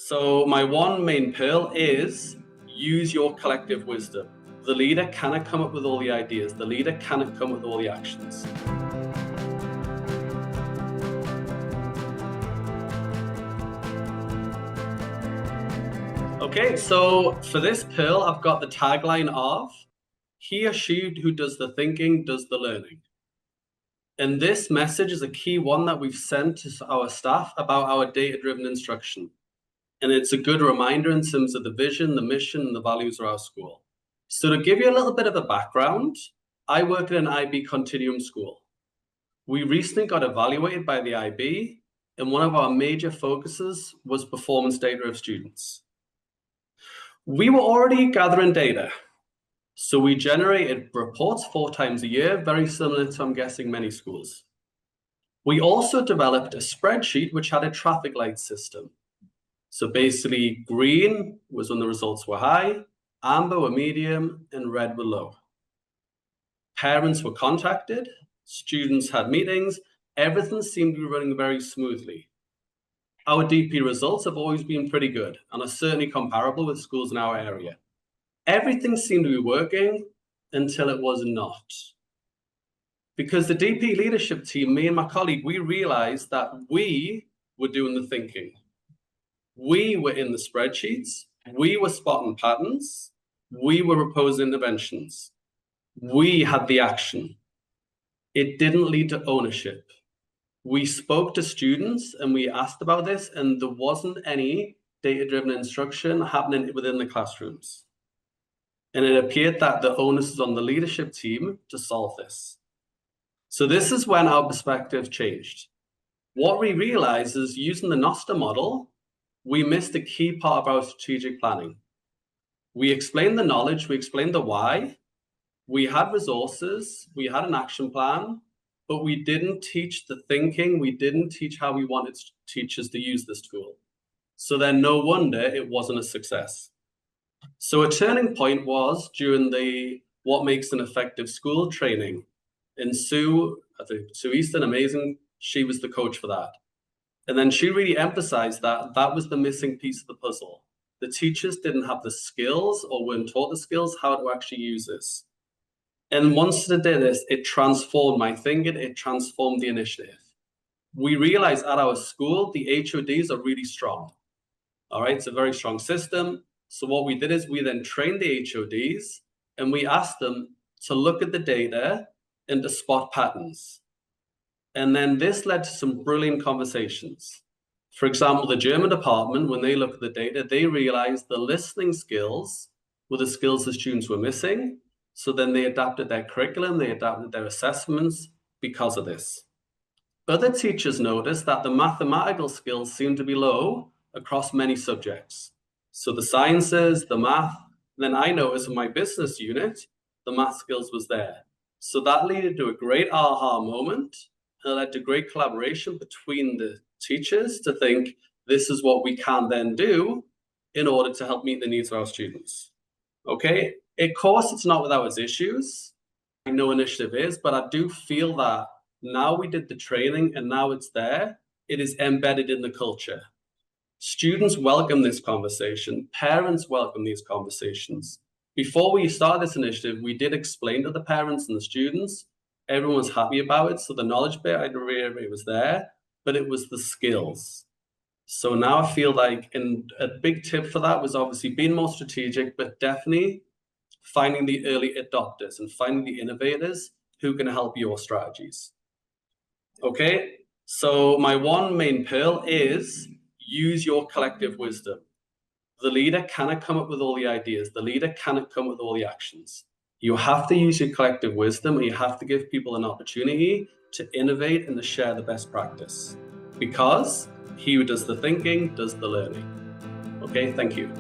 So my one main pearl is use your collective wisdom. The leader cannot come up with all the ideas. The leader cannot come up with all the actions. Okay, so for this pearl, I've got the tagline of, he or she who does the thinking does the learning. And this message is a key one that we've sent to our staff about our data-driven instruction. And it's a good reminder in terms of the vision, the mission, and the values of our school. So to give you a little bit of a background, I work at an IB Continuum school. We recently got evaluated by the IB, and one of our major focuses was performance data of students. We were already gathering data. So we generated reports 4 times a year, very similar to, I'm guessing, many schools. We also developed a spreadsheet which had a traffic light system. So basically, green was when the results were high, amber were medium, and red were low. Parents were contacted, students had meetings, everything seemed to be running very smoothly. Our DP results have always been pretty good and are certainly comparable with schools in our area. Everything seemed to be working until it was not. Because the DP leadership team, me and my colleague, we realized that we were doing the thinking. We were in the spreadsheets, we were spotting patterns, we were proposing interventions. We had the action. It didn't lead to ownership. We spoke to students and we asked about this, and there wasn't any data-driven instruction happening within the classrooms. And it appeared that the onus is on the leadership team to solve this. So this is when our perspective changed. What we realized is using the Noster model, we missed a key part of our strategic planning. We explained the knowledge, we explained the why, we had resources, we had an action plan, but we didn't teach the thinking, we didn't teach how we wanted teachers to use this tool. So then no wonder it wasn't a success. So a turning point was during the What Makes an Effective School training. And Sue Easton, amazing, she was the coach for that. And then she really emphasized that that was the missing piece of the puzzle. The teachers didn't have the skills or weren't taught the skills how to actually use this. And once they did this, it transformed my thinking, it transformed the initiative. We realized at our school, the HODs are really strong. All right, it's a very strong system. So what we did is we then trained the HODs and we asked them to look at the data and to spot patterns. And then this led to some brilliant conversations. For example, the German department, when they look at the data, they realized the listening skills were the skills the students were missing. So then they adapted their curriculum, they adapted their assessments because of this. Other teachers noticed that the mathematical skills seemed to be low across many subjects. So the sciences, the math, then I noticed in my business unit, the math skills was there. So that led to a great aha moment, and it led to great collaboration between the teachers to think, this is what we can then do in order to help meet the needs of our students. Okay, of course, it's not without its issues. No initiative is, but I do feel that now we did the training and now it's there, it is embedded in the culture. Students welcome this conversation, parents welcome these conversations. Before we started this initiative, we did explain to the parents and the students, everyone was happy about it, so the knowledge bit, I reiterate, was there, but it was the skills. So now I feel like, and a big tip for that was obviously being more strategic, but definitely finding the early adopters and finding the innovators who can help your strategies. Okay, so my one main pearl is use your collective wisdom. The leader cannot come up with all the ideas. The leader cannot come up with all the actions. You have to use your collective wisdom and you have to give people an opportunity to innovate and to share the best practice. Because he who does the thinking does the learning. Okay, thank you.